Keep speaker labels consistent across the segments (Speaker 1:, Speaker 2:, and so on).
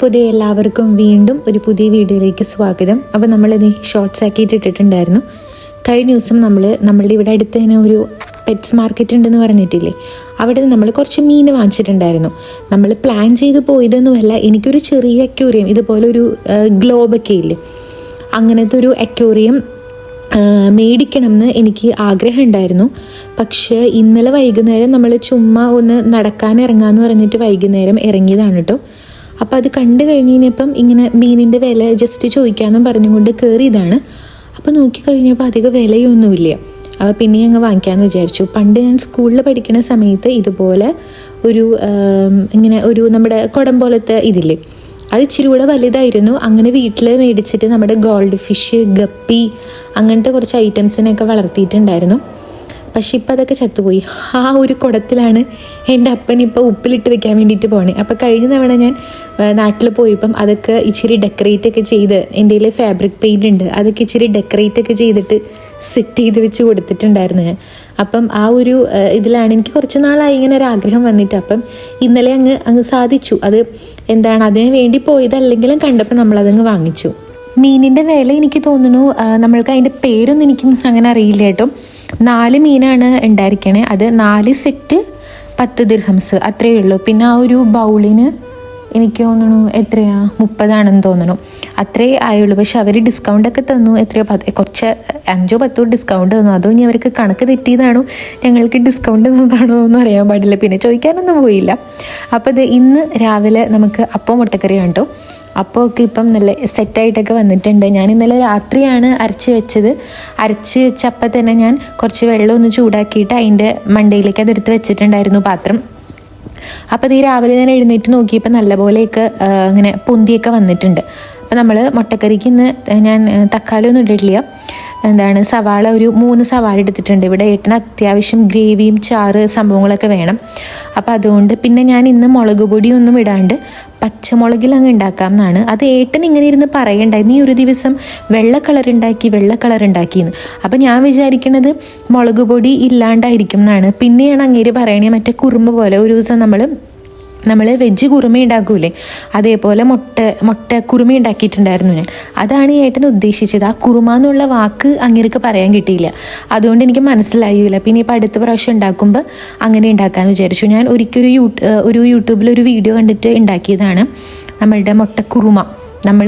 Speaker 1: പുതിയ എല്ലാവർക്കും വീണ്ടും ഒരു പുതിയ വീഡിയോയിലേക്ക് സ്വാഗതം. അപ്പോൾ നമ്മളിത് ഷോർട്സ് ആക്കിയിട്ട് ഇട്ടിട്ടുണ്ടായിരുന്നു. കഴിഞ്ഞ ദിവസം നമ്മളുടെ ഇവിടെ അടുത്ത് തന്നെ ഒരു പെറ്റ്സ് മാർക്കറ്റ് ഉണ്ടെന്ന് പറഞ്ഞിട്ടില്ലേ, അവിടെ നമ്മൾ കുറച്ച് മീൻ വാങ്ങിച്ചിട്ടുണ്ടായിരുന്നു. നമ്മൾ പ്ലാൻ ചെയ്ത് പോയതൊന്നുമല്ല. എനിക്കൊരു ചെറിയ അക്വേറിയം, ഇതുപോലെ ഒരു ഗ്ലോബൊക്കെ ഇല്ലേ, അങ്ങനത്തെ ഒരു അക്വേറിയം മേടിക്കണം എന്ന് എനിക്ക് ആഗ്രഹം ഉണ്ടായിരുന്നു. പക്ഷേ ഇന്നലെ വൈകുന്നേരം നമ്മൾ ചുമ്മാ ഒന്ന് നടക്കാൻ ഇറങ്ങാമെന്ന് പറഞ്ഞിട്ട് വൈകുന്നേരം ഇറങ്ങിയതാണ് കേട്ടോ. അപ്പോൾ അത് കണ്ടു കഴിഞ്ഞപ്പം ഇങ്ങനെ മീനിൻ്റെ വില ജസ്റ്റ് ചോദിക്കാമെന്നും പറഞ്ഞുകൊണ്ട് കയറിയതാണ്. അപ്പോൾ നോക്കിക്കഴിഞ്ഞപ്പോൾ അധികം വിലയൊന്നുമില്ല. അപ്പോൾ പിന്നെ ഞങ്ങൾ വാങ്ങിക്കാമെന്ന് വിചാരിച്ചു. പണ്ട് ഞാൻ സ്കൂളിൽ പഠിക്കുന്ന സമയത്ത് ഇതുപോലെ ഇങ്ങനെ ഒരു നമ്മുടെ കുടം പോലത്തെ ഇതില്ലേ, അത് ഇച്ചിരി കൂടെ വലുതായിരുന്നു. അങ്ങനെ വീട്ടിൽ മേടിച്ചിട്ട് നമ്മുടെ ഗോൾഡ് ഫിഷ്, ഗപ്പി അങ്ങനത്തെ കുറച്ച് ഐറ്റംസിനെയൊക്കെ വളർത്തിയിട്ടുണ്ടായിരുന്നു. പക്ഷെ ഇപ്പം അതൊക്കെ ചത്തുപോയി. ആ ഒരു കുടത്തിലാണ് എൻ്റെ അപ്പൻ ഇപ്പോൾ ഉപ്പിലിട്ട് വെക്കാൻ വേണ്ടിയിട്ട് പോകണേ. അപ്പോൾ കഴിഞ്ഞ തവണ ഞാൻ നാട്ടിൽ പോയപ്പം അതൊക്കെ ഇച്ചിരി ഡെക്കറേറ്റ് ഒക്കെ ചെയ്ത്, എൻ്റെ കയ്യിൽ ഫാബ്രിക് പെയിൻ്റ് ഉണ്ട്, അതൊക്കെ ഇച്ചിരി ഡെക്കറേറ്റ് ഒക്കെ ചെയ്തിട്ട് സെറ്റ് ചെയ്ത് വെച്ച് കൊടുത്തിട്ടുണ്ടായിരുന്നു ഞാൻ. അപ്പം ആ ഒരു ഇതിലാണ് എനിക്ക് കുറച്ച് നാളായി ഇങ്ങനെ ഒരു ആഗ്രഹം വന്നിട്ട്. അപ്പം ഇന്നലെ അങ്ങ് സാധിച്ചു. അത് എന്താണ്, അതിന് വേണ്ടി പോയതല്ലെങ്കിലും കണ്ടപ്പോൾ നമ്മളതങ്ങ് വാങ്ങിച്ചു. മീനിൻ്റെ വില എനിക്ക് തോന്നുന്നു, നമ്മൾക്ക് അതിൻ്റെ പേരൊന്നും എനിക്ക് അങ്ങനെ അറിയില്ല കേട്ടോ. 4 മീനാണ് ഉണ്ടായിരിക്കണേ. അത് 4 സെറ്റ് 10 ദിർഹംസ് അത്രയേ ഉള്ളൂ. പിന്നെ ആ ഒരു ബൗളിന് എനിക്ക് തോന്നുന്നു എത്രയാ 30 തോന്നുന്നു, അത്രേ ആയുള്ളൂ. പക്ഷെ അവർ ഡിസ്കൗണ്ടൊക്കെ തന്നു. എത്രയോ കുറച്ച് 5-10 ഡിസ്കൗണ്ട് തന്നു. അതോ ഇനി അവർക്ക് കണക്ക് തെറ്റിയതാണോ, ഞങ്ങൾക്ക് ഡിസ്കൗണ്ട് തന്നതാണോ ഒന്നും അറിയാൻ പാടില്ല. പിന്നെ ചോദിക്കാനൊന്നും പോയില്ല. അപ്പോൾ ഇത് ഇന്ന് രാവിലെ നമുക്ക് അപ്പം മുട്ടക്കറി കണ്ടു. അപ്പോൾ ഒക്കെ ഇപ്പം നല്ല സെറ്റായിട്ടൊക്കെ വന്നിട്ടുണ്ട്. ഞാൻ ഇന്നലെ രാത്രിയാണ് അരച്ച് വെച്ചത്. അരച്ച് വെച്ചപ്പം തന്നെ ഞാൻ കുറച്ച് വെള്ളം ഒന്ന് ചൂടാക്കിയിട്ട് അതിൻ്റെ മണ്ടയിലേക്ക് അതെടുത്ത് വെച്ചിട്ടുണ്ടായിരുന്നു പാത്രം. അപ്പോൾ ഈ രാവിലെ ഞാൻ എഴുന്നേറ്റ് നോക്കിയപ്പോൾ നല്ലപോലെയൊക്കെ ഇങ്ങനെ പൊന്തിയൊക്കെ വന്നിട്ടുണ്ട്. അപ്പോൾ നമ്മൾ മുട്ടക്കറിക്ക് ഇന്ന് ഞാൻ തക്കാളി ഒന്നും ഇട്ടിട്ടില്ല. സവാള ഒരു 3 സവാള എടുത്തിട്ടുണ്ട്. ഇവിടെ ഏട്ടന് അത്യാവശ്യം ഗ്രേവിയും ചാറ് സംഭവങ്ങളൊക്കെ വേണം. അപ്പോൾ അതുകൊണ്ട് പിന്നെ ഞാൻ ഇന്ന് മുളക് പൊടിയൊന്നും ഇടാണ്ട് പച്ചമുളകിൽ അങ്ങ് ഉണ്ടാക്കാം എന്നാണ്. അത് ഏട്ടൻ ഇങ്ങനെ ഇരുന്ന് പറയണ്ടായി, നീ ഒരു ദിവസം വെള്ള കളർ ഉണ്ടാക്കിയെന്ന്. അപ്പം ഞാൻ വിചാരിക്കണത് മുളക് പൊടി ഇല്ലാണ്ടായിരിക്കും എന്നാണ്. പിന്നെയാണ് അങ്ങേര് പറയണേ മറ്റേ കുറുമ പോലെ ഒരു ദിവസം നമ്മൾ വെജ് കുറുമ ഉണ്ടാക്കൂലേ, അതേപോലെ മുട്ട കുറുമ ഉണ്ടാക്കിയിട്ടുണ്ടായിരുന്നു ഞാൻ. അതാണ് ഏട്ടൻ ഉദ്ദേശിച്ചത്. ആ കുറുമ എന്നുള്ള വാക്ക് അങ്ങേർക്ക് പറയാൻ കിട്ടിയില്ല. അതുകൊണ്ട് എനിക്ക് മനസ്സിലായില്ല. പിന്നെ ഇപ്പോൾ അടുത്ത പ്രാവശ്യം ഉണ്ടാക്കുമ്പോൾ അങ്ങനെ ഉണ്ടാക്കാമെന്ന് വിചാരിച്ചു. ഞാൻ ഒരിക്കലും യൂട്യൂബിലൊരു വീഡിയോ കണ്ടിട്ട് ഉണ്ടാക്കിയതാണ് നമ്മളുടെ മുട്ട കുറുമ. നമ്മൾ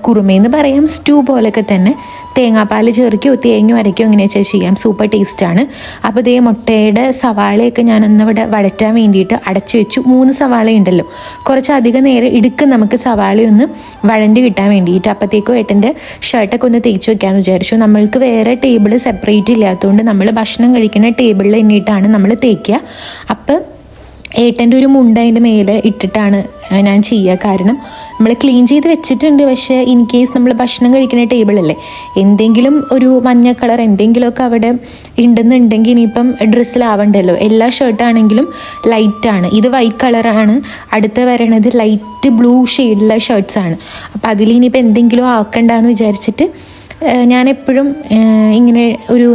Speaker 1: കുറുമയെന്ന് പറയാം, സ്റ്റൂ പോലൊക്കെ തന്നെ. തേങ്ങാപ്പാൽ ചേർക്കുകയോ തേങ്ങ അരയ്ക്കോ ഇങ്ങനെ ചെയ്യാം, സൂപ്പർ ടേസ്റ്റാണ്. അപ്പോൾ ഇതേ മുട്ടയുടെ സവാളയൊക്കെ ഞാൻ ഒന്നവിടെ വഴറ്റാൻ വേണ്ടിയിട്ട് അടച്ചു വെച്ചു. 3 സവാള ഉണ്ടല്ലോ, കുറച്ചധികം നേരം എടുക്കും നമുക്ക് സവാളയൊന്ന് വഴണ്ട് കിട്ടാൻ വേണ്ടിയിട്ട്. അപ്പോഴത്തേക്കും ഏട്ടൻ്റെ ഷർട്ടൊക്കെ ഒന്ന് തേച്ച് വെക്കാമെന്ന് വിചാരിച്ചു. നമ്മൾക്ക് വേറെ ടേബിൾ സെപ്പറേറ്റ് ഇല്ലാത്തതുകൊണ്ട് നമ്മൾ ഭക്ഷണം കഴിക്കുന്ന ടേബിളിൽ എന്നിട്ടാണ് നമ്മൾ തേക്കുക. അപ്പം ഏട്ടൻ്റെ ഒരു മുണ്ട അതിൻ്റെ മേലെ ഇട്ടിട്ടാണ് ഞാൻ ചെയ്യുക. കാരണം നമ്മൾ ക്ലീൻ ചെയ്ത് വെച്ചിട്ടുണ്ട്. പക്ഷേ ഇൻ കേസ് നമ്മൾ ഭക്ഷണം കഴിക്കുന്ന ടേബിളല്ലേ, എന്തെങ്കിലും ഒരു മഞ്ഞ കളർ എന്തെങ്കിലുമൊക്കെ അവിടെ ഉണ്ടെന്നുണ്ടെങ്കിൽ ഇനിയിപ്പം ഡ്രസ്സിലാവണ്ടല്ലോ. എല്ലാ ഷർട്ടാണെങ്കിലും ലൈറ്റാണ്, ഇത് വൈറ്റ് കളറാണ്. അടുത്ത് വരണത് ലൈറ്റ് ബ്ലൂ ഷെയ്ഡുള്ള ഷർട്ട്സാണ്. അപ്പം അതിലിനിയിപ്പോൾ എന്തെങ്കിലും ആക്കണ്ടെന്ന് വിചാരിച്ചിട്ട് ഞാൻ എപ്പോഴും ഇങ്ങനെ ഒരു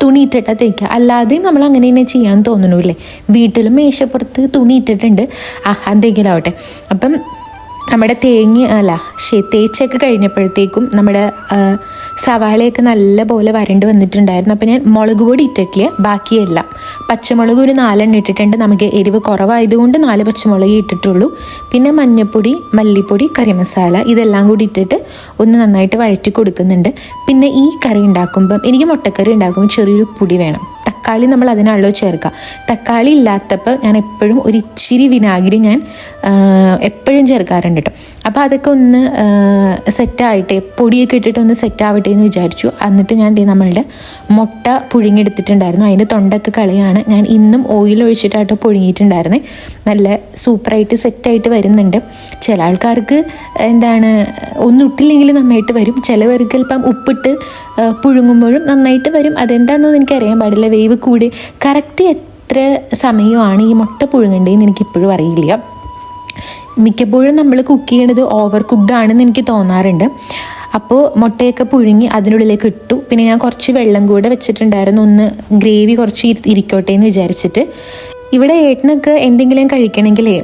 Speaker 1: തുണി ഇട്ടിട്ടാണ് തേക്കുക. അല്ലാതെ നമ്മൾ അങ്ങനെ തന്നെ ചെയ്യാൻ തോന്നണില്ലേ. വീട്ടിലും മേശപ്പുറത്ത് തുണി ഇട്ടിട്ടുണ്ട്, എന്തെങ്കിലും ആവട്ടെ. അപ്പം നമ്മുടെ തേച്ചൊക്കെ കഴിഞ്ഞപ്പോഴത്തേക്കും നമ്മുടെ സവാളയൊക്കെ നല്ല പോലെ വരണ്ട് വന്നിട്ടുണ്ടായിരുന്നു. അപ്പം ഞാൻ മുളക് പൊടി ഇട്ടിട്ടില്ല, ബാക്കിയെല്ലാം പച്ചമുളക് ഒരു 4 ഇട്ടിട്ടുണ്ട്. നമുക്ക് എരിവ് കുറവായതുകൊണ്ട് 4 പച്ചമുളക് ഇട്ടിട്ടുള്ളൂ. പിന്നെ മഞ്ഞൾപ്പൊടി, മല്ലിപ്പൊടി, കറി മസാല ഇതെല്ലാം കൂടി ഇട്ടിട്ട് ഒന്ന് നന്നായിട്ട് വഴറ്റി കൊടുക്കുന്നുണ്ട്. പിന്നെ ഈ കറി ഉണ്ടാക്കുമ്പം, എനിക്ക് മുട്ടക്കറി ഉണ്ടാക്കുമ്പോൾ ചെറിയൊരു പൊടി വേണം. തക്കാളി നമ്മൾ അതിനാണല്ലോ ചേർക്കുക. തക്കാളി ഇല്ലാത്തപ്പോൾ ഞാൻ എപ്പോഴും ഒരു ഇച്ചിരി വിനാഗിരി ഞാൻ എപ്പോഴും ചേർക്കാറുണ്ട് കേട്ടോ. അപ്പോൾ അതൊക്കെ ഒന്ന് സെറ്റായിട്ട് പൊടിയൊക്കെ ഇട്ടിട്ട് ഒന്ന് സെറ്റാവട്ടെ എന്ന് വിചാരിച്ചു. എന്നിട്ട് ഞാൻ നമ്മളുടെ മുട്ട പുഴുങ്ങിയെടുത്തിട്ടുണ്ടായിരുന്നു. അതിൻ്റെ തൊണ്ടൊക്കെ കളയാണ് ഞാൻ ഇന്നും ഓയിൽ ഒഴിച്ചിട്ടാട്ടോ പുഴുങ്ങിയിട്ടുണ്ടായിരുന്നത്. നല്ല സൂപ്പറായിട്ട് സെറ്റായിട്ട് വരുന്നുണ്ട്. ചില ആൾക്കാർക്ക് ഒന്നും ഇട്ടില്ലെങ്കിൽ നന്നായിട്ട് വരും. ചിലവർക്ക് ചിലപ്പം ഉപ്പിട്ട് പുഴുങ്ങുമ്പോഴും നന്നായിട്ട് വരും. അതെന്താണെന്ന് എനിക്കറിയാൻ പാടില്ല. വേവ് കൂടി കറക്റ്റ് എത്ര സമയമാണ് ഈ മുട്ട പുഴുങ്ങേണ്ടതെന്ന് എനിക്കിപ്പോഴും അറിയില്ല. മിക്കപ്പോഴും നമ്മൾ കുക്ക് ചെയ്യണത് ഓവർ കുക്ക്ഡ് ആണെന്ന് എനിക്ക് തോന്നാറുണ്ട്. അപ്പോൾ മുട്ടയൊക്കെ പുഴുങ്ങി അതിനുള്ളിലേക്ക് ഇട്ടു. പിന്നെ ഞാൻ കുറച്ച് വെള്ളം കൂടെ വെച്ചിട്ടുണ്ടായിരുന്നു, ഒന്ന് ഗ്രേവി കുറച്ച് ഇരിക്കോട്ടെ എന്ന് വിചാരിച്ചിട്ട്. ഇവിടെ ഏട്ടനൊക്കെ എന്തെങ്കിലും കഴിക്കണമെങ്കിലേ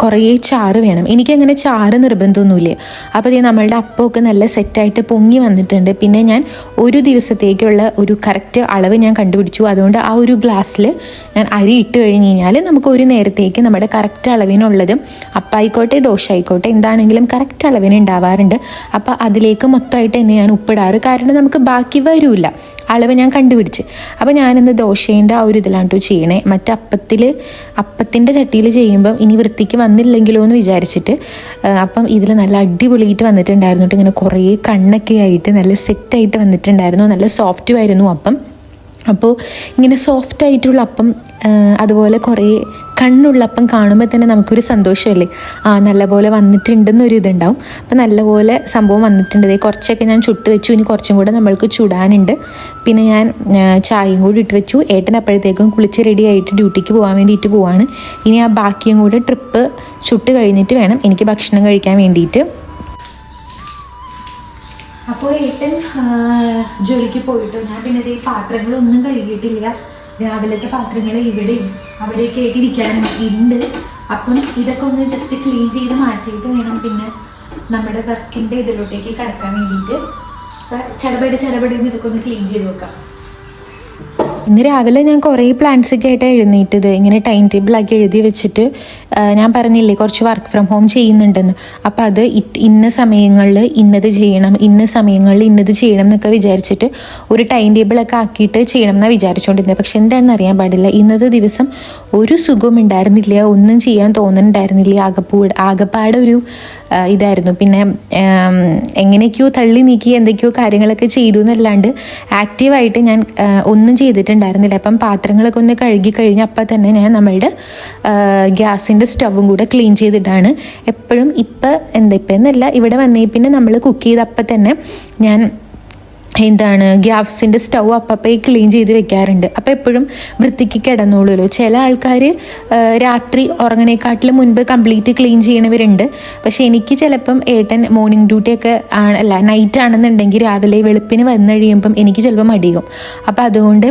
Speaker 1: കുറേ ചാറ് വേണം. എനിക്കങ്ങനെ ചാറ് നിർബന്ധമൊന്നുമില്ല. അപ്പോൾ ഇത് നമ്മളുടെ അപ്പമൊക്കെ നല്ല സെറ്റായിട്ട് പൊങ്ങി വന്നിട്ടുണ്ട്. പിന്നെ ഞാൻ ഒരു ദിവസത്തേക്കുള്ള ഒരു കറക്റ്റ് അളവ് ഞാൻ കണ്ടുപിടിച്ചു. അതുകൊണ്ട് ആ ഒരു ഗ്ലാസ്സിൽ ഞാൻ അരി ഇട്ട് കഴിഞ്ഞ് കഴിഞ്ഞാൽ നമുക്ക് ഒരു നേരത്തേക്ക് നമ്മുടെ കറക്റ്റ് അളവിനുള്ളതും അപ്പായിക്കോട്ടെ ദോശ ആയിക്കോട്ടെ എന്താണെങ്കിലും കറക്റ്റ് അളവിന് ഉണ്ടാവാറുണ്ട്. അപ്പോൾ അതിലേക്ക് മൊത്തമായിട്ട് തന്നെ ഞാൻ ഉപ്പിടാറ്. കാരണം നമുക്ക് ബാക്കി വരില്ല, അളവ് ഞാൻ കണ്ടുപിടിച്ച്. അപ്പോൾ ഞാനിന്ന് ദോശേൻ്റെ ആ ഒരു ഇതിലാണ് ചെയ്യണേ. അപ്പത്തിൻ്റെ ചട്ടിയിൽ ചെയ്യുമ്പം ഇനി വൃത്തിക്ക് വന്നില്ലെങ്കിലോ എന്ന് വിചാരിച്ചിട്ട് അപ്പം ഇതിൽ നല്ല അടിപൊളിയായിട്ട് വന്നിട്ടുണ്ടായിരുന്നു. ഇങ്ങനെ കുറേ കണ്ണൊക്കെ ആയിട്ട് നല്ല സെറ്റായിട്ട് വന്നിട്ടുണ്ടായിരുന്നു. നല്ല സോഫ്റ്റും ആയിരുന്നു അപ്പം. അപ്പോൾ ഇങ്ങനെ സോഫ്റ്റായിട്ടുള്ള അപ്പം, അതുപോലെ കുറേ കണ്ണുള്ള അപ്പം കാണുമ്പോൾ തന്നെ നമുക്കൊരു സന്തോഷമല്ലേ, നല്ലപോലെ വന്നിട്ടുണ്ടെന്നൊരു ഇതുണ്ടാവും. അപ്പം നല്ലപോലെ സംഭവം വന്നിട്ടുണ്ട്. കുറച്ചൊക്കെ ഞാൻ ചുട്ട് വെച്ചു. ഇനി കുറച്ചും കൂടെ നമ്മൾക്ക് ചുടാനുണ്ട്. പിന്നെ ഞാൻ ചായയും കൂടി ഇട്ട് വെച്ചു. ഏട്ടൻ അപ്പോഴത്തേക്കും കുളിച്ച് റെഡി ആയിട്ട് ഡ്യൂട്ടിക്ക് പോകാൻ വേണ്ടിയിട്ട് പോവാണ്. ഇനി ആ ബാക്കിയും കൂടെ ട്രിപ്പ് ചുട്ട് കഴിഞ്ഞിട്ട് വേണം എനിക്ക് ഭക്ഷണം കഴിക്കാൻ വേണ്ടിയിട്ട്. അപ്പോൾ ഏട്ടൻ ജോലിക്ക് പോയിട്ട് ഞാൻ പിന്നെ ഈ പാത്രങ്ങളൊന്നും കഴുകിയിട്ടില്ല. രാവിലത്തെ പാത്രങ്ങൾ ഇവിടെയും അവിടെയൊക്കെ ആയിട്ട് ഇരിക്കാനുണ്ട്. അപ്പം ഇതൊക്കെ ഒന്ന് ജസ്റ്റ് ക്ലീൻ ചെയ്ത് മാറ്റിയിട്ട് വേണം പിന്നെ നമ്മുടെ വർക്കിൻ്റെ ഇതിലോട്ടേക്ക് കിടക്കാൻ വേണ്ടിയിട്ട്. ചടപടി ഇതൊക്കെ ഒന്ന് ക്ലീൻ ചെയ്ത് വെക്കാം. ഇന്ന് രാവിലെ ഞാൻ കുറേ പ്ലാൻസൊക്കെ ആയിട്ട് എഴുന്നേറ്റത്. ഇങ്ങനെ ടൈം ടേബിളാക്കി എഴുതി വെച്ചിട്ട് ഞാൻ പറഞ്ഞില്ലേ കുറച്ച് വർക്ക് ഫ്രം ഹോം ചെയ്യുന്നുണ്ടെന്ന്. അപ്പോൾ അത് ഇന്ന സമയങ്ങളിൽ ഇന്നത് ചെയ്യണം, ഇന്ന സമയങ്ങളിൽ ഇന്നത് ചെയ്യണം എന്നൊക്കെ വിചാരിച്ചിട്ട് ഒരു ടൈം ടേബിളൊക്കെ ആക്കിയിട്ട് ചെയ്യണം എന്നാണ് വിചാരിച്ചുകൊണ്ടിരുന്നത്. പക്ഷെ എന്താണെന്ന് അറിയാൻ പാടില്ല, ഇന്നത്തെ ദിവസം ഒരു സുഖവും ഉണ്ടായിരുന്നില്ല, ഒന്നും ചെയ്യാൻ തോന്നുന്നുണ്ടായിരുന്നില്ല. ആകപ്പാടെ ഒരു ഇതായിരുന്നു. പിന്നെ എങ്ങനെയൊക്കെയോ തള്ളി നീക്കി എന്തൊക്കെയോ കാര്യങ്ങളൊക്കെ ചെയ്തു എന്നല്ലാണ്ട് ആക്റ്റീവായിട്ട് ഞാൻ ഒന്നും ചെയ്തിട്ടുണ്ടായിരുന്നില്ല. അപ്പം പാത്രങ്ങളൊക്കെ ഒന്ന് കഴുകി കഴിഞ്ഞ് അപ്പം തന്നെ ഞാൻ നമ്മളുടെ ഗ്യാസിൻ്റെ സ്റ്റവും കൂടെ ക്ലീൻ ചെയ്തിട്ടാണ് എപ്പോഴും ഇപ്പം എന്നല്ല ഇവിടെ വന്നേ പിന്നെ നമ്മൾ കുക്ക് ചെയ്തപ്പം തന്നെ ഞാൻ ഗ്യാസിൻ്റെ സ്റ്റൗ അപ്പപ്പേ ക്ലീൻ ചെയ്ത് വെക്കാറുണ്ട്. അപ്പോൾ എപ്പോഴും വൃത്തിക്ക് കിടന്നോളൂല്ലോ. ചില ആൾക്കാർ രാത്രി ഉറങ്ങണേക്കാട്ടിലും മുൻപ് കംപ്ലീറ്റ് ക്ലീൻ ചെയ്യണവരുണ്ട്. പക്ഷേ എനിക്ക് ചിലപ്പം ഏട്ടൻ മോർണിംഗ് ഡ്യൂട്ടിയൊക്കെ നൈറ്റ് ആണെന്നുണ്ടെങ്കിൽ രാവിലെ വെളുപ്പിന് വന്നു കഴിയുമ്പം എനിക്ക് ചിലപ്പോൾ മടിയും. അപ്പോൾ അതുകൊണ്ട്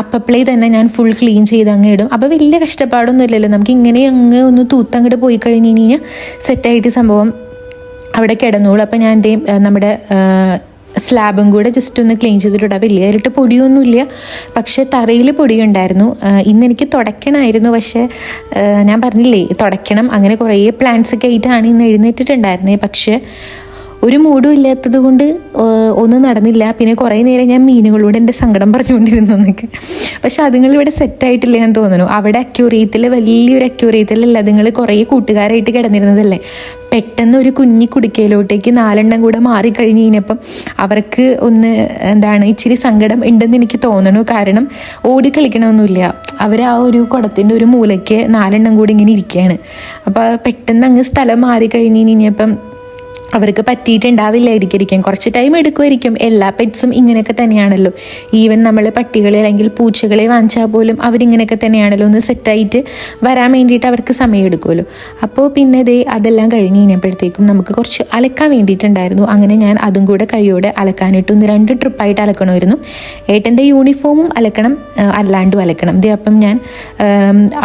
Speaker 1: അപ്പപ്പളേ തന്നെ ഞാൻ ഫുൾ ക്ലീൻ ചെയ്ത് അങ്ങ് ഇടും. അപ്പോൾ വലിയ കഷ്ടപ്പാടൊന്നും ഇല്ലല്ലോ, നമുക്ക് ഇങ്ങനെ അങ്ങ് ഒന്ന് തൂത്തങ്ങോട്ട് പോയി കഴിഞ്ഞ് കഴിഞ്ഞാൽ സെറ്റായിട്ട് സംഭവം അവിടെ കിടന്നോളൂ. അപ്പോൾ ഞാൻ നമ്മുടെ സ്ലാബും കൂടെ ജസ്റ്റ് ഒന്ന് ക്ലീൻ ചെയ്തിട്ടുണ്ട്. വലിയതായിട്ട് പൊടിയൊന്നുമില്ല, പക്ഷേ തറയിൽ പൊടിയുണ്ടായിരുന്നു. ഇന്ന് എനിക്ക് തുടയ്ക്കണമായിരുന്നു, പക്ഷേ ഞാൻ പറഞ്ഞില്ലേ തുടയ്ക്കണം. അങ്ങനെ കുറേ പ്ലാൻസൊക്കെ ആയിട്ടാണ് ഇന്ന് എഴുന്നേറ്റിട്ടുണ്ടായിരുന്നത്. പക്ഷേ ഒരു മൂഡും ഇല്ലാത്തത് കൊണ്ട് ഒന്നും നടന്നില്ല. പിന്നെ കുറേ നേരം ഞാൻ മീനുകളോട് എൻ്റെ സങ്കടം പറഞ്ഞുകൊണ്ടിരുന്നു എന്നൊക്കെ. പക്ഷെ അതുങ്ങളിവിടെ സെറ്റായിട്ടില്ല എന്ന് തോന്നുന്നു. അവിടെ അക്യൂറിയത്തിൽ വലിയൊരു അക്യൂറിയത്തിലല്ല, അതുങ്ങൾ കുറേ കൂട്ടുകാരായിട്ട് കിടന്നിരുന്നതല്ലേ. പെട്ടെന്ന് ഒരു കുഞ്ഞി കുടിക്കയിലോട്ടേക്ക് 4 കൂടെ മാറിക്കഴിഞ്ഞ് കഴിഞ്ഞപ്പം അവർക്ക് ഒന്ന് ഇച്ചിരി സങ്കടം ഉണ്ടെന്ന് എനിക്ക് തോന്നുന്നു. കാരണം ഓടിക്കളിക്കണമൊന്നുമില്ല, അവർ ആ ഒരു കുടത്തിൻ്റെ ഒരു മൂലയ്ക്ക് 4 കൂടി ഇങ്ങനെ ഇരിക്കുകയാണ്. അപ്പോൾ പെട്ടെന്ന് അങ്ങ് സ്ഥലം മാറിക്കഴിഞ്ഞ് കഴിഞ്ഞപ്പം അവർക്ക് പറ്റിയിട്ടുണ്ടാവില്ലായിരിക്കും. കുറച്ച് ടൈം എടുക്കുമായിരിക്കും. എല്ലാ പെറ്റ്സും ഇങ്ങനെയൊക്കെ തന്നെയാണല്ലോ. ഈവൻ നമ്മൾ പട്ടികളെ അല്ലെങ്കിൽ പൂച്ചകളെ വാങ്ങിച്ചാൽ പോലും അവരിങ്ങനെയൊക്കെ തന്നെയാണല്ലോ. ഒന്ന് സെറ്റായിട്ട് വരാൻ വേണ്ടിയിട്ട് അവർക്ക് സമയം എടുക്കുമല്ലോ. അപ്പോൾ പിന്നെ അതെല്ലാം കഴിഞ്ഞ് കഴിഞ്ഞപ്പോഴത്തേക്കും നമുക്ക് കുറച്ച് അലക്കാൻ വേണ്ടിയിട്ടുണ്ടായിരുന്നു. അങ്ങനെ ഞാൻ അതും കൂടെ കൈയോടെ അലക്കാനിട്ട് 2 ട്രിപ്പായിട്ട് അലക്കണമായിരുന്നു. ഏട്ടൻ്റെ യൂണിഫോമും അലക്കണം, അല്ലാണ്ടും അലക്കണം. അപ്പം ഞാൻ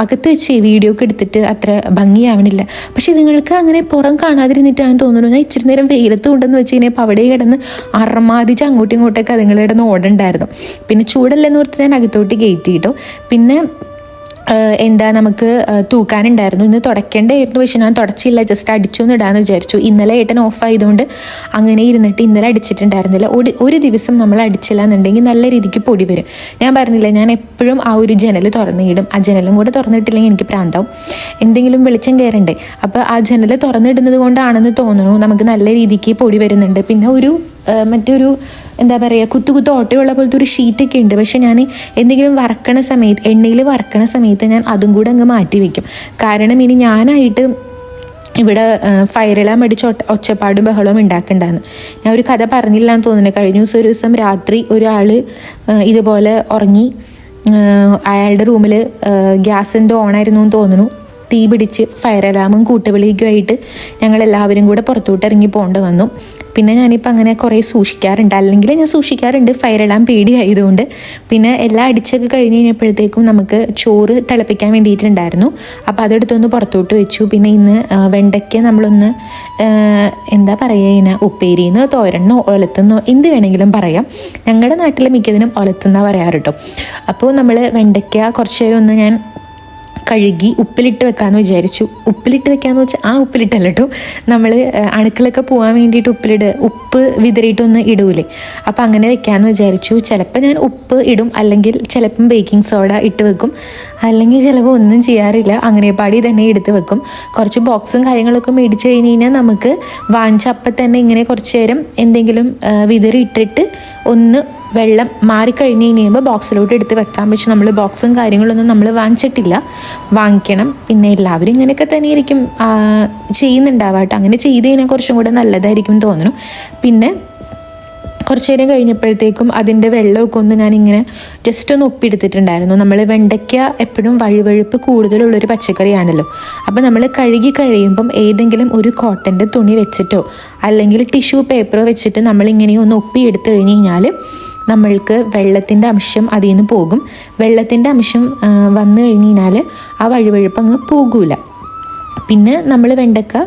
Speaker 1: അകത്ത് വെച്ച് വീഡിയോ ഒക്കെ എടുത്തിട്ട് അത്ര ഭംഗിയാവണില്ല. പക്ഷെ നിങ്ങൾക്ക് അങ്ങനെ പുറം കാണാതിരുന്നിട്ടാണ് തോന്നുന്നു. ഞാൻ ഇച്ചിരി നേരം വെയിലത്ത് കൊണ്ടെന്ന് വെച്ച് കഴിഞ്ഞപ്പോൾ അവിടെ കിടന്ന് അറമാതിച്ച് അങ്ങോട്ടും ഇങ്ങോട്ടൊക്കെ അതുങ്ങൾ കിടന്ന് ഓടുണ്ടായിരുന്നു. പിന്നെ ചൂടല്ലെന്ന് ഓർത്ത് ഞാൻ അകത്തോട്ട് കയറ്റി കിട്ടും. പിന്നെ നമുക്ക് തൂക്കാനുണ്ടായിരുന്നു. ഇന്ന് തുടയ്ക്കേണ്ടായിരുന്നു, പക്ഷെ ഞാൻ തുടച്ചില്ല, ജസ്റ്റ് അടിച്ചൊന്നും ഇടാമെന്ന് വിചാരിച്ചു. ഇന്നലെ ഏട്ടൻ ഓഫ് ആയതുകൊണ്ട് അങ്ങനെ ഇരുന്നിട്ട് ഇന്നലെ അടിച്ചിട്ടുണ്ടായിരുന്നില്ല. ഒരു ദിവസം നമ്മൾ അടിച്ചില്ല എന്നുണ്ടെങ്കിൽ നല്ല രീതിക്ക് പൊടി വരും. ഞാൻ പറഞ്ഞില്ല, ഞാൻ എപ്പോഴും ആ ഒരു ജനൽ തുറന്നിടും. ആ ജനലും കൂടെ തുറന്നിട്ടില്ലെങ്കിൽ എനിക്ക് പ്രാന്താവും. എന്തെങ്കിലും വെളിച്ചം കയറണ്ടേ. അപ്പോൾ ആ ജനൽ തുറന്നിടുന്നത് കൊണ്ടാണെന്ന് തോന്നുന്നു നമുക്ക് നല്ല രീതിക്ക് പൊടി വരുന്നുണ്ട്. പിന്നെ മറ്റൊരു കുത്തു ഓട്ടയുള്ള പോലത്തെ ഒരു ഷീറ്റൊക്കെ ഉണ്ട്. പക്ഷെ ഞാൻ എന്തെങ്കിലും വറക്കണ സമയത്ത്, എണ്ണയിൽ വറക്കണ സമയത്ത് ഞാൻ അതും കൂടെ അങ്ങ് മാറ്റി വയ്ക്കും. കാരണം ഇനി ഞാനായിട്ട് ഇവിടെ ഫയർ അലാം അടിച്ച് ഒച്ചപ്പാടും ബഹളവും ഉണ്ടാക്കണ്ടാന്ന്. ഞാൻ ഒരു കഥ പറഞ്ഞില്ല എന്ന് തോന്നുന്നു. കഴിഞ്ഞ ഒരു ദിവസം രാത്രി ഒരാൾ ഇതുപോലെ ഉറങ്ങി. അയാളുടെ റൂമിൽ ഗ്യാസ് എന്തോ ഓണായിരുന്നു എന്ന് തോന്നുന്നു. തീ പിടിച്ച് ഫയർ അലാമും കൂട്ടുവിളിക്കുമായിട്ട് ഞങ്ങളെല്ലാവരും കൂടെ പുറത്തോട്ട് ഇറങ്ങി പോകേണ്ടി വന്നു. പിന്നെ ഞാനിപ്പോൾ അങ്ങനെ കുറേ സൂക്ഷിക്കാറുണ്ട്, അല്ലെങ്കിൽ ഞാൻ സൂക്ഷിക്കാറുണ്ട്, ഫയർ അലാം പേടിയായതുകൊണ്ട്. പിന്നെ എല്ലാം അടിച്ചൊക്കെ കഴിഞ്ഞ് കഴിഞ്ഞപ്പോഴത്തേക്കും നമുക്ക് ചോറ് തിളപ്പിക്കാൻ വേണ്ടിയിട്ടുണ്ടായിരുന്നു. അപ്പോൾ അതെടുത്തൊന്ന് പുറത്തോട്ട് വെച്ചു. പിന്നെ ഇന്ന് വെണ്ടയ്ക്ക നമ്മളൊന്ന് എന്താ പറയുക, ഇങ്ങനെ ഉപ്പേരിന്നോ തോരനോ ഒലത്തുന്നോ എന്ത് വേണമെങ്കിലും പറയാം. ഞങ്ങളുടെ നാട്ടിൽ മിക്കതിനും ഒലത്തുന്ന പറയാറ് കേട്ടോ. അപ്പോൾ നമ്മൾ വെണ്ടയ്ക്ക കുറച്ച് നേരം ഒന്ന് ഞാൻ കഴുകി ഉപ്പിലിട്ട് വെക്കാമെന്ന് വിചാരിച്ചു. ഉപ്പിലിട്ട് വെക്കാമെന്ന് വെച്ചാൽ ആ ഉപ്പിലിട്ടല്ല കേട്ടോ, നമ്മൾ അണുക്കളൊക്കെ പോകാൻ വേണ്ടിയിട്ട് ഉപ്പ് വിതറിയിട്ടൊന്ന് ഇടൂലേ, അപ്പോൾ അങ്ങനെ വെക്കാമെന്ന് വിചാരിച്ചു. ചിലപ്പോൾ ഞാൻ ഉപ്പ് ഇടും, അല്ലെങ്കിൽ ചിലപ്പം ബേക്കിംഗ് സോഡ ഇട്ട് വെക്കും, അല്ലെങ്കിൽ ചിലപ്പോൾ ഒന്നും ചെയ്യാറില്ല, അങ്ങനെ പാടി തന്നെ എടുത്ത് വെക്കും. കുറച്ച് ബോക്സും കാര്യങ്ങളൊക്കെ മേടിച്ച് കഴിഞ്ഞ് കഴിഞ്ഞാൽ നമുക്ക് വാങ്ങിച്ച അപ്പം തന്നെ ഇങ്ങനെ കുറച്ച് നേരം എന്തെങ്കിലും വിതറി ഇട്ടിട്ട് ഒന്ന് വെള്ളം മാറിക്കഴിഞ്ഞ് കഴിയുമ്പോൾ ബോക്സിലോട്ട് എടുത്ത് വെക്കാൻ. പക്ഷെ നമ്മൾ ബോക്സും കാര്യങ്ങളൊന്നും നമ്മൾ വാങ്ങിക്കണം. പിന്നെ എല്ലാവരും ഇങ്ങനെയൊക്കെ തന്നെ ആയിരിക്കും ചെയ്യുന്നുണ്ടാവാട്ടോ. അങ്ങനെ ചെയ്ത് കഴിഞ്ഞാൽ കുറച്ചും കൂടെ നല്ലതായിരിക്കും തോന്നുന്നു. പിന്നെ കുറച്ച് നേരം കഴിഞ്ഞപ്പോഴത്തേക്കും അതിൻ്റെ വെള്ളമൊക്കെ ഒന്ന് ഞാനിങ്ങനെ ജസ്റ്റ് ഒന്ന് ഒപ്പിയെടുത്തിട്ടുണ്ടായിരുന്നു. നമ്മൾ വെണ്ടയ്ക്ക എപ്പോഴും വഴുവഴുപ്പ് കൂടുതലുള്ളൊരു പച്ചക്കറിയാണല്ലോ. അപ്പോൾ നമ്മൾ കഴുകി കഴിയുമ്പം ഏതെങ്കിലും ഒരു കോട്ടൻ്റെ തുണി വെച്ചിട്ടോ അല്ലെങ്കിൽ ടിഷ്യൂ പേപ്പറോ വെച്ചിട്ട് നമ്മളിങ്ങനെ ഒന്ന് ഒപ്പിയെടുത്ത് കഴിഞ്ഞ് കഴിഞ്ഞാൽ നമ്മൾക്ക് വെള്ളത്തിൻ്റെ അംശം അതിൽ നിന്ന് പോകും. വെള്ളത്തിൻ്റെ അംശം വന്നു കഴിഞ്ഞ് കഴിഞ്ഞാൽ ആ വഴുവഴുപ്പ് അങ്ങ് പോകില്ല. പിന്നെ നമ്മൾ വെണ്ടയ്ക്ക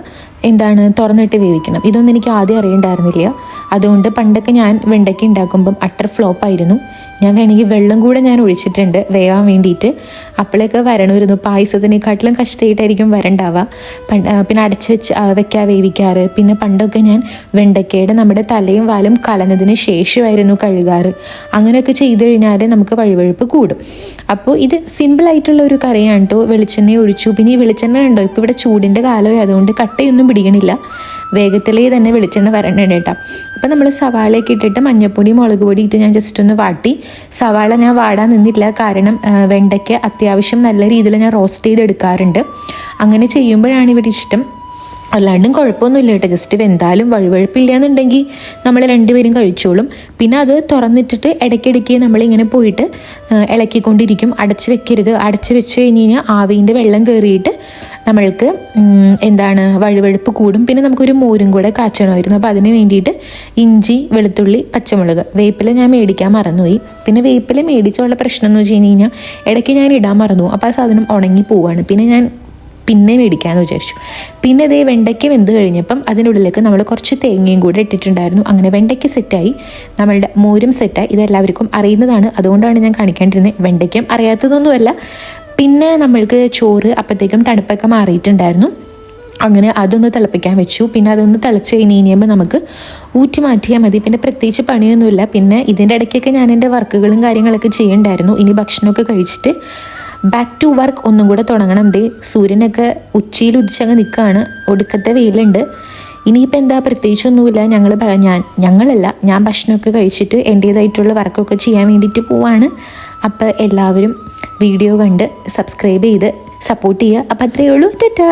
Speaker 1: തുറന്നിട്ട് വേവിക്കണം. ഇതൊന്നും എനിക്ക് ആദ്യം അറിയണ്ടായിരുന്നില്ല. അതുകൊണ്ട് പണ്ടൊക്കെ ഞാൻ വെണ്ടയ്ക്ക ഉണ്ടാക്കുമ്പം അട്ടർ ഫ്ലോപ്പായിരുന്നു. ഞാൻ വേണമെങ്കിൽ വെള്ളം കൂടെ ഞാൻ ഒഴിച്ചിട്ടുണ്ട് വേവാൻ വേണ്ടിയിട്ട്. അപ്പോഴൊക്കെ വരണമായിരുന്നു. പായസത്തിനെക്കാട്ടിലും കഷ്ടമായിട്ടായിരിക്കും വരണ്ടാവുക. പിന്നെ അടച്ച് വെക്കാൻ വേവിക്കാറ്. പിന്നെ പണ്ടൊക്കെ ഞാൻ വെണ്ടയ്ക്കയുടെ നമ്മുടെ തലയും വാലും കളഞ്ഞതിന് ശേഷമായിരുന്നു കഴുകാറ്. അങ്ങനെയൊക്കെ ചെയ്ത് കഴിഞ്ഞാൽ നമുക്ക് വഴുവഴുപ്പ് കൂടും. അപ്പോൾ ഇത് സിമ്പിളായിട്ടുള്ള ഒരു കറിയാണ് കേട്ടോ. വെളിച്ചെണ്ണ ഒഴിച്ചു. പിന്നെ ഈ വെളിച്ചെണ്ണ കണ്ടോ, ഇപ്പോൾ ഇവിടെ ചൂടിൻ്റെ കാലമായി, അതുകൊണ്ട് കട്ടയൊന്നും പിടിക്കണില്ല. വേഗത്തിലേ തന്നെ വെളിച്ചെണ്ണ വരണ്ടേണ്ട കേട്ടോ. അപ്പോൾ നമ്മൾ സവാളയൊക്കെ ഇട്ടിട്ട് മഞ്ഞൾപ്പൊടി മുളക് പൊടി ഇട്ട് ഞാൻ ജസ്റ്റ് ഒന്ന് വാട്ടി. സവാള ഞാൻ വാടാൻ നിന്നില്ല, കാരണം വെണ്ടയ്ക്ക് അത്യാവശ്യം നല്ല രീതിയിൽ ഞാൻ റോസ്റ്റ് ചെയ്തെടുക്കാറുണ്ട്. അങ്ങനെ ചെയ്യുമ്പോഴാണ് ഇവിടെ ഇഷ്ടം. അല്ലാണ്ടും കുഴപ്പമൊന്നുമില്ല കേട്ടോ. ജസ്റ്റ് വെന്താലും വഴുവഴുപ്പില്ല എന്നുണ്ടെങ്കിൽ നമ്മൾ രണ്ടുപേരും കഴിച്ചോളും. പിന്നെ അത് തുറന്നിട്ടിട്ട് ഇടയ്ക്കിടയ്ക്ക് നമ്മളിങ്ങനെ പോയിട്ട് ഇളക്കിക്കൊണ്ടിരിക്കും. അടച്ച് വെക്കരുത്. അടച്ച് വെച്ച് കഴിഞ്ഞ് കഴിഞ്ഞാൽ ആവിൻ്റെ വെള്ളം കയറിയിട്ട് നമ്മൾക്ക് വഴുവഴുപ്പ് കൂടും. പിന്നെ നമുക്കൊരു മോരും കൂടെ കാച്ചണമായിരുന്നു. അപ്പോൾ അതിന് വേണ്ടിയിട്ട് ഇഞ്ചി, വെളുത്തുള്ളി, പച്ചമുളക്, വേപ്പില ഞാൻ മേടിക്കാൻ മറന്നുപോയി. പിന്നെ വേപ്പില മേടിച്ചുള്ള പ്രശ്നം എന്ന് വെച്ച് കഴിഞ്ഞ് കഴിഞ്ഞാൽ ഇടയ്ക്ക് ഞാൻ ഇടാൻ മറന്നു. അപ്പോൾ ആ സാധനം ഉണങ്ങി പോവാണ്. പിന്നെ മേടിക്കാമെന്ന് വിചാരിച്ചു. പിന്നെ ഇതേ വെണ്ടയ്ക്ക് വെന്ത് കഴിഞ്ഞപ്പം അതിനുള്ളിലേക്ക് നമ്മൾ കുറച്ച് തേങ്ങയും കൂടെ ഇട്ടിട്ടുണ്ടായിരുന്നു. അങ്ങനെ വെണ്ടയ്ക്ക് സെറ്റായി, നമ്മളുടെ മോരും സെറ്റായി. ഇതെല്ലാവർക്കും അറിയുന്നതാണ്, അതുകൊണ്ടാണ് ഞാൻ കാണിക്കാണ്ടിരുന്നത്. വെണ്ടയ്ക്കും അറിയാത്തതൊന്നുമല്ല. പിന്നെ നമ്മൾക്ക് ചോറ് അപ്പോഴത്തേക്കും തണുപ്പൊക്കെ മാറിയിട്ടുണ്ടായിരുന്നു. അങ്ങനെ അതൊന്ന് തിളപ്പിക്കാൻ വെച്ചു. പിന്നെ അതൊന്ന് തിളച്ച് കഴിഞ്ഞ് നമുക്ക് ഊറ്റി മാറ്റിയാൽ മതി. പിന്നെ പ്രത്യേകിച്ച് പണിയൊന്നുമില്ല. പിന്നെ ഇതിൻ്റെ ഇടയ്ക്കൊക്കെ ഞാൻ എൻ്റെ വർക്കുകളും കാര്യങ്ങളൊക്കെ ചെയ്യണ്ടായിരുന്നു. ഇനി ഭക്ഷണമൊക്കെ കഴിച്ചിട്ട് ബാക്ക് ടു വർക്ക് ഒന്നും കൂടെ തുടങ്ങണം. സൂര്യനൊക്കെ ഉച്ചയിൽ ഉദിച്ചങ്ങ് നിൽക്കുകയാണ്. ഒടുക്കത്തെ വെയിലുണ്ട്. ഇനിയിപ്പോൾ എന്താ, പ്രത്യേകിച്ചൊന്നുമില്ല. ഞാൻ ഭക്ഷണമൊക്കെ കഴിച്ചിട്ട് എൻ്റേതായിട്ടുള്ള വർക്കൊക്കെ ചെയ്യാൻ വേണ്ടിയിട്ട് പോവാണ്. അപ്പോൾ എല്ലാവരും വീഡിയോ കണ്ട് സബ്സ്ക്രൈബ് ചെയ്ത് സപ്പോർട്ട് ചെയ്യുക. അപ്പോൾ അത്രയേ ഉള്ളൂ. ടാറ്റാ.